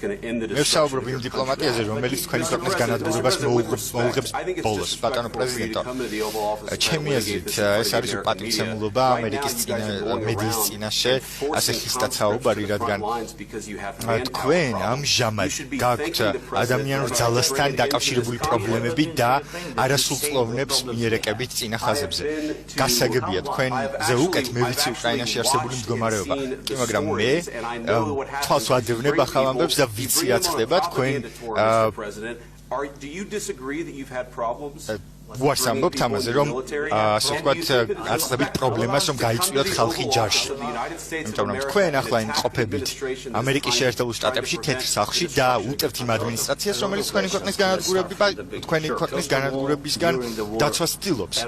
მე ვსაუბრობ იმ დიპლომატიაზე, რომელიც თქვენი ქვეყნის განადგურებას მოუღებს ბოლოს. ბატონო პრეზიდენტო, ჩემი აზრით, ეს არის პატივცემულობა ამერიკის მედიის წინაშე, ასე ხისტად საუბარი, რადგან თქვენ ამჟამად გაქვთ ადამიანურ ძალასთან დაკავშირებული პრობლემები და არასრულწლოვნებს მიერეკებით წინა ხაზებზე. გასაგებია თქვენზე უკეთ მე ვიცი უკრაინაში არსებული მდგომარეობა. კი, მაგრამ მე თვალს ვადევნებ ახალ ამბებს და ვიცი რაც ხდება თქვენ ვარს ამბობთ ამაზე, რომ ასე ვთქვათ, აწყდებით პრობლემას, რომ გაიწვიოთ ხალხი ჯარში. იმიტომ რომ თქვენ ახლა იმყოფებით ამერიკის შეერთებულ შტატებში, თეთრ სახლში და უტევთ იმ ადმინისტრაციას, რომელიც თქვენი ქვეყნის განადგურებისგან დაცვას ცდილობს.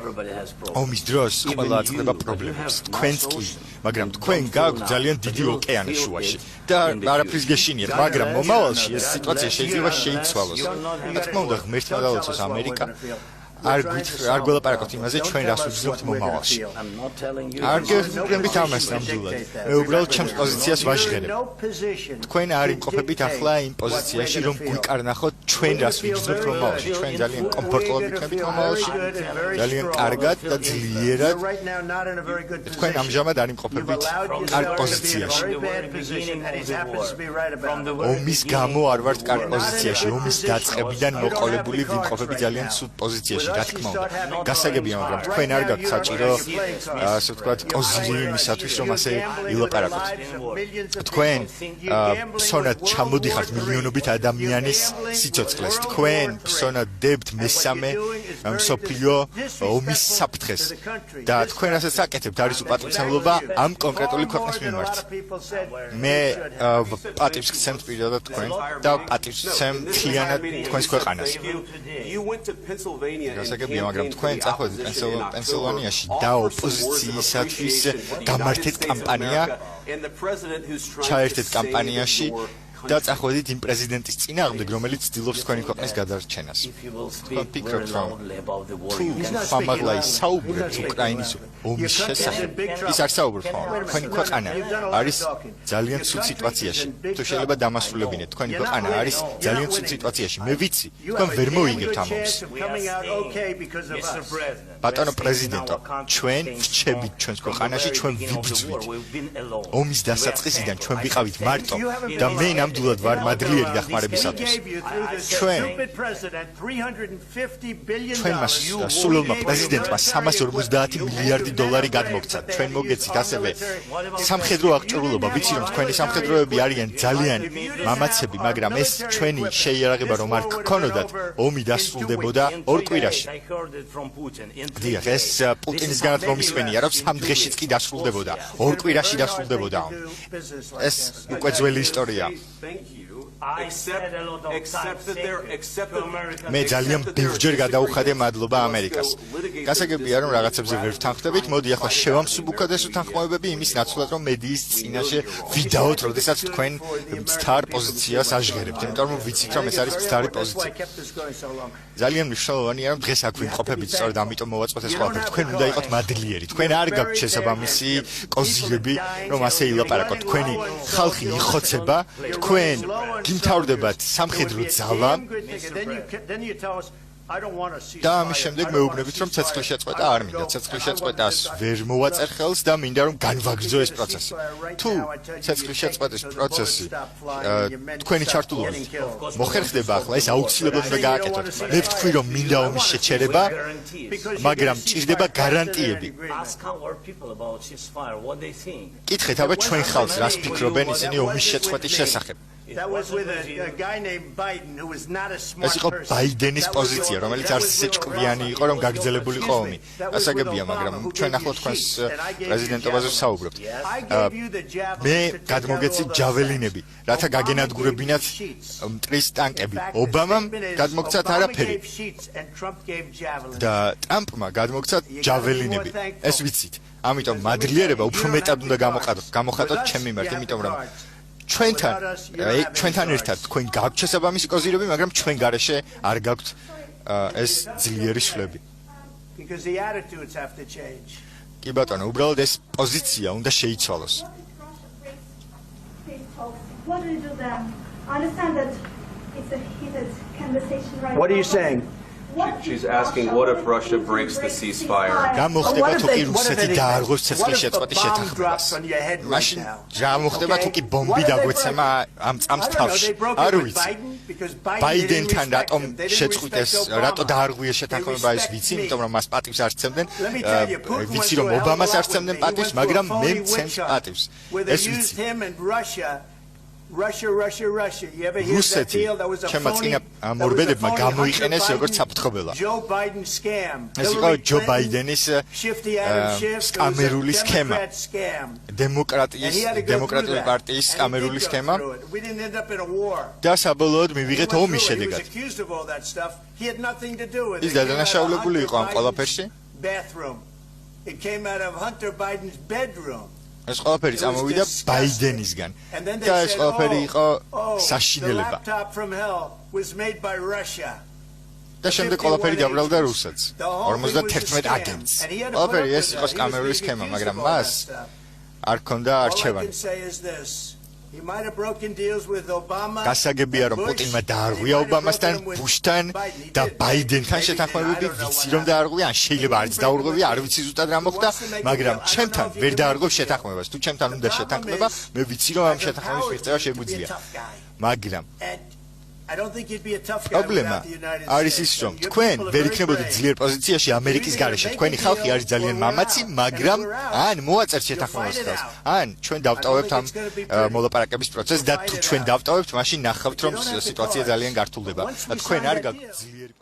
ომის დროს ყველა აწყდება პრობლემებს. თქვენც კი, მაგრამ თქვენ გაქვთ ძალიან დიდი ოკეანე შუაში და არაფრის გეშინიათ, მაგრამ მომავალში ეს სიტუაცია შეიძლება შეიცვალოს. რა თქმა უნდა, ღმერთმა დაუწოს ამერიკა. არ გველაპარაკოთ იმაზე, ჩვენ რას ვგრძნობთ მომავალში. არ გეუბნებით ამას ნამდვილად. მე უბრალოდ ჩემს პოზიციას ვაჟღერებ. თქვენ არ იმყოფებით ახლა იმ პოზიციაში, რომ გვიკარნახოთ ჩვენ რას ვგრძნობთ მომავალში. ჩვენ ძალიან კომფორტულად ვიქნებით მომავალში, ძალიან კარგად და ძლიერად. თქვენ ამჟამად არ იმყოფებით კარგ პოზიციაში. ომის გამო არ ვართ კარგ პოზიციაში. ომის დაწყებიდან მოყოლებული ვიმყოფებით ძალიან ცუდ პოზიციაში. რა თქმა უნდა, გასაგებია, მაგრამ თქვენ არ გაქვთ საჭირო, ასე ვთქვათ, კოზირი იმისათვის, რომ ასე ილაპარაკოთ. თქვენ ფსონად ჩამოდიხართ მილიონობით ადამიანის სიცოცხლეს. თქვენ ფსონად დებთ მესამე მსოფლიო ომის საფრთხეს და თქვენ ასეც აკეთებთ, არის უპატივცემულობა ამ კონკრეტული ქვეყნის მიმართ. მე პატივს გცემთ პირადად თქვენ და პატივს გცემ მთლიანად თქვენს ქვეყანას. გასაგებია, მაგრამ თქვენ წახვედით პენსილვანიაში და ოპოზიციისათვის გამართეთ კამპანია, ჩაერთეთ კამპანიაში და წახვედით იმ პრეზიდენტის წინააღმდეგ, რომელიც ცდილობს თქვენი ქვეყნის გადარჩენას. თქვენ ფიქრობთ, რომ თუ ამაღლა ისაუბრებთ უკრაინის ომის შესახებ, ის არ საუბრობთ, თქვენი ქვეყანა არის ძალიან ცუდ სიტუაციაში. თუ შეიძლება დამასრულებინეთ, თქვენი ქვეყანა არის ძალიან ცუდ სიტუაციაში. მე ვიცი, თქვენ ვერ მოიგებთ ამ ომს. ბატონო პრეზიდენტო, ჩვენ ვრჩებით ჩვენს ქვეყანაში, ჩვენ ვიბრძვით. ომის დასაწყისიდან ჩვენ ვიყავით მარტო და მე ნამდვილად ვარ მადლიერი დახმარებისათვის. ჩვენმა სულელმა პრეზიდენტმა 350 მილიარდი დოლარი გადმოგცა. ჩვენ მოგეცით ასევე სამხედრო აღჭურვილობა. ვიცი, რომ თქვენი სამხედროები არიან ძალიან მამაცები, მაგრამ ეს ჩვენი შეიარაღება რომ არ გქონოდათ, ომი დასრულდებოდა 2 კვირაში. დიახ, ეს პუტინისგანაც მომისმენია, რომ 3 დღეშიც კი დასრულდებოდა. 2 კვირაში დასრულდებოდა. ეს უკვე ძველი ისტორია. მე ძალიან ბევრჯერ გადავუხადე მადლობა ამერიკას. გასაგებია, რომ რაღაცებზე ვერ ვთანხმდებით, მოდი ახლა შევამსუბუქოთ უკეთესო თანხმოვებები იმის ნაცვლად, რომ მედიის წინაშე ვიდაოთ, როდესაც თქვენ მცდარ პოზიციას აჟღერებთ, იმიტომ რომ ვიცით, რომ ეს არის მცდარი პოზიცია. ძალიან მნიშვნელოვანია, რომ დღეს აქ ვიმყოფებით, სწორედ ამიტომ მოვაწყვეთ ეს ყველაფერი. თქვენ უნდა იყოთ მადლიერი. თქვენ არ გაქვთ შესაბამისი კოზირები, რომ ასე ილაპარაკოთ. თქვენი ხალხი იხოცება, თქვენ გიმთავრდებათ სამხედრო ძალა და ამის შემდეგ მეუბნებით, რომ ცეცხლის შეწყვეტა არ მინდა. ცეცხლის შეწყვეტას ვერ მოვაწერ ხელს და მინდა, რომ განვაგრძო ეს პროცესი. თუ ცეცხლის შეწყვეტის პროცესი თქვენი ჩართულობით მოხერხდება ახლა, ეს აუცილებლად უნდა გააკეთოთ. მე ვთქვი, რომ მინდა ომის შეჩერება, მაგრამ ჭირდება გარანტიები. კითხეთ აბა ჩვენ ხალხს, რას ფიქრობენ ისინი ომის შეწყვეტის შესახებ. ეს იყო ბაიდენის პოზიცია, რომელიც არც ისე ჭკვიანი იყო, რომ გაგრძელებულიყო ომი. გასაგებია, მაგრამ ჩვენ ახლა თქვენს პრეზიდენტობაზე ვსაუბრობთ. მე გადმოგეცით ჯაველინები, რათა გაგენადგურებინათ მტრის ტანკები. ობამამ გადმოგცათ არაფერი. და ტრამპმა გადმოგცათ ჯაველინები. ეს ვიცით. ამიტომ მადლიერება უფრო მეტად უნდა გამოხატოთ ჩემ მიმართ, იმიტომ რომ ჩვენთან ერთად თქვენ გაქვთ შესაბამისი კოზირები, მაგრამ ჩვენ გარეშე არ გაქვთ ეს ძლიერი შლები. კი ბატონო, უბრალოდ ეს პოზიცია უნდა შეიცვალოს. I understand that it's a heated conversation right What are you now, but saying? what She's if asking, what if Russia breaks the ceasefire? რა მოხდება თუ კი what if რუსეთი anything? დაარღვევს What ცეცხლის if a შეწყვეტის bomb შეთანხმებას drops on your head right მაშინ now? რა მოხდება თუ Okay? კი ბომბი What if they დაგვეცემა broke- ამ წამს I don't know, თავში they broke არ it with ვიცი Biden because Biden ბაიდენთან didn't respect რატომ him. They didn't შეწყვიტეს respect Obama. რატო დაარღვიეს შეთანხმება They ეს respect ვიცი me. იმიტომ რომ მას პატივს არ სცემდნენ Let me tell you, Putin went ვიცი through რომ a hell of a ობამას lot არ with სცემდნენ me. He პატივს went through მაგრამ a მე phony მცემს witch hunt პატივს where they ეს used ვიცი him and Russia. Russia. You ever hear that რუსეთი deal? That was a ჩემმა phony. წინა მორბედებმა გამოიყენეს როგორც საფრთხებელად Joe Biden scam. ეს იყო ჯო ბაიდენის Shifty Adam Schiff. სკამერული სქემა Democrat scam. დემოკრატიული პარტიის სკამერული სქემა We didn't end up in a war. და საბოლოოდ He მივიღეთ went ომის through it. He was შედეგად accused of all that stuff. He had nothing to do with it. ის დადანაშაულებული იყო ამ ყველაფერში Bathroom. It came out of Hunter Biden's bedroom. ეს ყველაფერი წამოვიდა ბაიდენისგან და ეს ყველაფერი იყო საშინელება და შემდეგ ყველაფერი დაბრალდა რუსეთს 51 აგენტს ყველაფერი ეს იყო სკამერული სქემა მაგრამ მას არ ქონდა არჩევანი გასაგებია რომ პუტინმა დაარღვია ობამასთან ბუშთან და ბაიდენთან შეთანხმებები ვიცი რომ დაარღვია ან შეიძლება არც დაურღვევია არ ვიცი ზუსტად რა მოხდა მაგრამ ჩემთან ვერ დაარღვევს შეთანხმებას თუ ჩემთან უნდა შეთანხმება მე ვიცი რომ ამ შეთანხმების მიღწევა შეგვიძლია მაგრამ პრობლემა არის ის რომ თქვენ ვერ იქნებოდეთ ძლიერ პოზიციაში ამერიკის გარეშე თქვენი ხალხი არის ძალიან მამაცი მაგრამ ან მოაწერთ შეთანხმებას ხელს ან ჩვენ დავტოვებთ ამ მოლაპარაკების პროცესს და თუ ჩვენ დავტოვებთ მაშინ ნახავთ რომ სიტუაცია ძალიან გართულდება და თქვენ არ გაგვიძლიერებთ